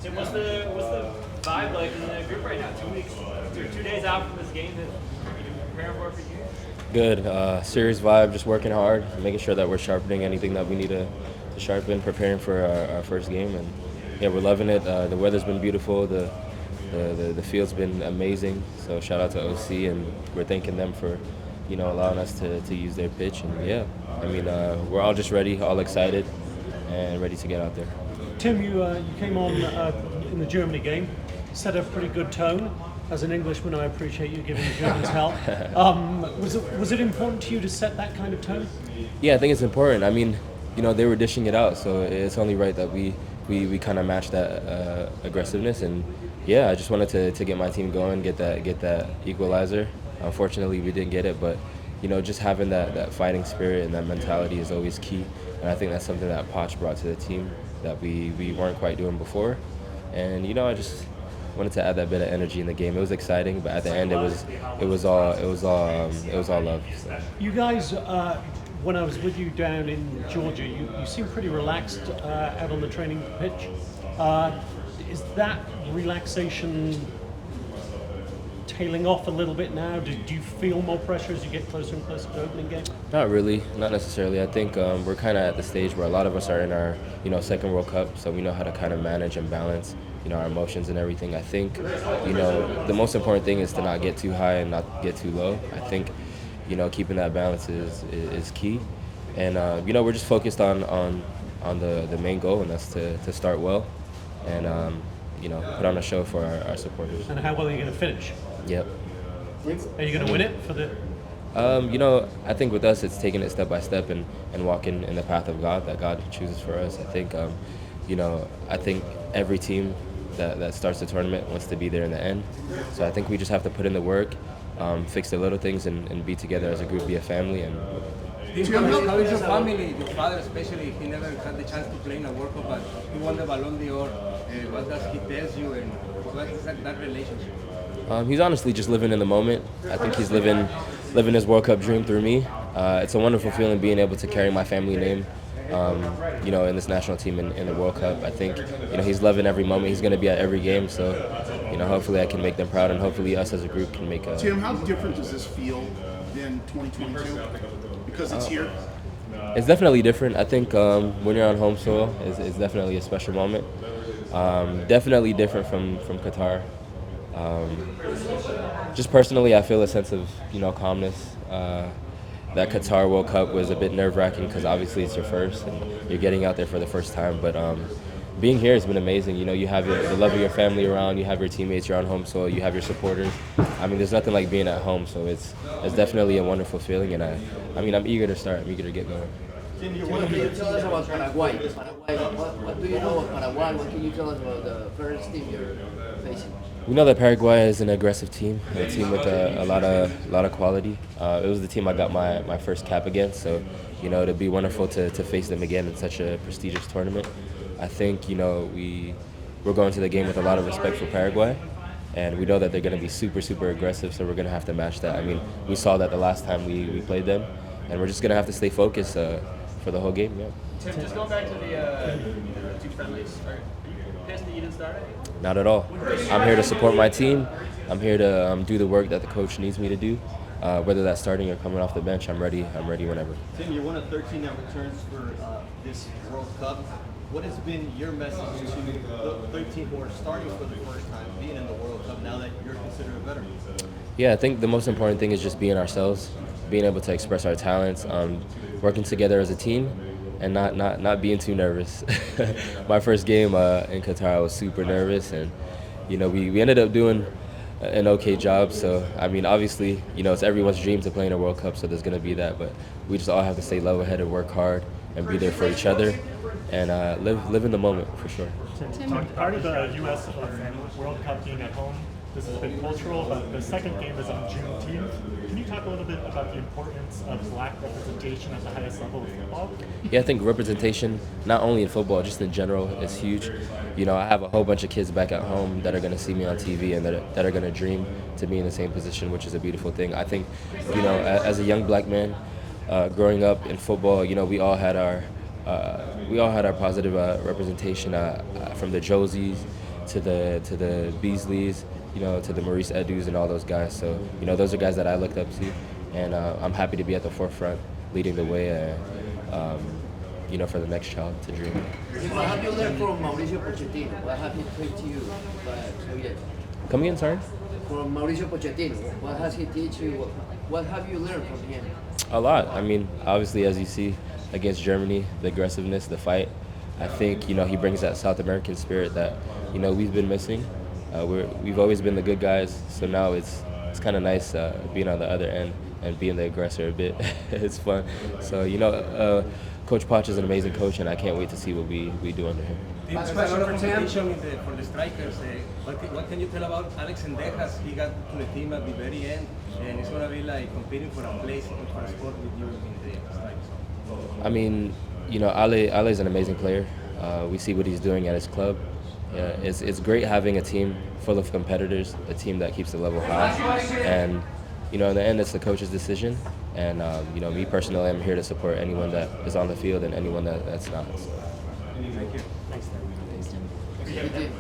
Tim, what's the vibe like in the group right now? 2 weeks, 2 days out from this game that you're preparing for you? Good. Serious vibe, just working hard, making sure that we're sharpening anything that we need to sharpen, preparing for our first game. And yeah, we're loving it. The weather's been beautiful. The field's been amazing. So shout out to OC, and we're thanking them for, allowing us to use their pitch. And yeah, I mean, we're all just ready, all excited, and ready to get out there. Tim, you came on in the Germany game, set a pretty good tone. As an Englishman, I appreciate you giving the Germans help. Was it important to you to set that kind of tone? Yeah, I think it's important. I mean, they were dishing it out, so it's only right that we kind of match that aggressiveness. And yeah, I just wanted to get my team going, get that equalizer. Unfortunately, we didn't get it, but just having that fighting spirit and that mentality is always key. And I think that's something that Poch brought to the team that we weren't quite doing before. And I just wanted to add that bit of energy in the game. It was exciting, but at the end, it was all love. So. You guys, when I was with you down in Georgia, you seemed pretty relaxed out on the training pitch. Is that relaxation tailing off a little bit now? Do you feel more pressure as you get closer and closer to the opening game? Not really, not necessarily. I think we're kind of at the stage where a lot of us are in our second World Cup, so we know how to kind of manage and balance our emotions and everything. I think the most important thing is to not get too high and not get too low. I think keeping that balance is key, and we're just focused on the main goal, and that's to start well and put on a show for our supporters. And how well are you going to finish? Yep. Are you going to win it for the? I think with us, it's taking it step by step and walking in the path of God that God chooses for us. I think, I think every team that starts the tournament wants to be there in the end. So I think we just have to put in the work, fix the little things, and be together as a group, be a family. And how is your family? Your father, especially, he never had the chance to play in a World Cup, but he won the Ballon d'Or. What does he tell you, and what is that relationship? He's honestly just living in the moment. I think he's living his World Cup dream through me. It's a wonderful feeling being able to carry my family name, in this national team in the World Cup. I think, he's loving every moment. He's going to be at every game, so, hopefully I can make them proud, and hopefully us as a group can make a... Tim, how different does this feel than 2022? Because it's here? It's definitely different. I think when you're on home soil, it's definitely a special moment. Definitely different from Qatar. Just personally, I feel a sense of calmness. That Qatar World Cup was a bit nerve-wracking because obviously it's your first and you're getting out there for the first time. But being here has been amazing. You have the love of your family around, you have your teammates, you're on home soil, you have your supporters. I mean, there's nothing like being at home, so it's definitely a wonderful feeling. And I'm eager to start. I'm eager to get going. Can you tell us about Paraguay? What do you know of Paraguay? What can you tell us about the first team you're facing? We know that Paraguay is an aggressive team, a team with a lot of quality. It was the team I got my first cap against, so it'd be wonderful to face them again in such a prestigious tournament. I think we're going to the game with a lot of respect for Paraguay, and we know that they're going to be super aggressive, so we're going to have to match that. I mean, we saw that the last time we played them, and we're just going to have to stay focused for the whole game. Yeah. Tim, just going back to the two friendlies, are you pissed that you didn't start it? Not at all. I'm here to support my team. I'm here to do the work that the coach needs me to do. Whether that's starting or coming off the bench, I'm ready whenever. Tim, you're one of 13 that returns for this World Cup. What has been your message to the 13 who are starting for the first time, being in the World Cup, now that you're considered a veteran? Yeah, I think the most important thing is just being ourselves, being able to express our talents, working together as a team, and not being too nervous. My first game in Qatar, I was super nervous, and we ended up doing an okay job. So I mean, obviously, it's everyone's dream to play in a World Cup, so there's going to be that. But we just all have to stay level-headed, work hard, and be there for each other, and live in the moment for sure. Part of the U.S. World Cup being at home, this has been cultural, but the second game is on Juneteenth. Can you talk a little bit about the importance of black representation at the highest level of football? Yeah, I think representation, not only in football, just in general, is huge. I have a whole bunch of kids back at home that are going to see me on TV and that are going to dream to be in the same position, which is a beautiful thing. I think, as a young black man, growing up in football, we all had our positive representation from the Josies to the Beasleys, you know, to the Maurice Edus and all those guys. So, you know, those are guys that I looked up to, and I'm happy to be at the forefront, leading the way, you know, for the next child to dream. What have you learned from Mauricio Pochettino? What have he taught you? Come again, sorry? From Mauricio Pochettino, what has he teach you? What have you learned from him? A lot. I mean, obviously, as you see against Germany, the aggressiveness, the fight. I think, you know, he brings that South American spirit that, you know, we've been missing. We've always been the good guys, so now it's kind of nice being on the other end and being the aggressor a bit. It's fun. So, you know, Coach Poch is an amazing coach, and I can't wait to see what we do under him. There's a lot of competition for the strikers. What can you tell about Alex Endejas? He got to the team at the very end, and it's going to be like competing for a place for a spot with you in the strikers. I mean, you know, Ale is an amazing player. We see what he's doing at his club. It's great having a team full of competitors, a team that keeps the level high. And, you know, in the end, it's the coach's decision. And, you know, me personally, I'm here to support anyone that is on the field and anyone that's not. So. Thank you. Thank you.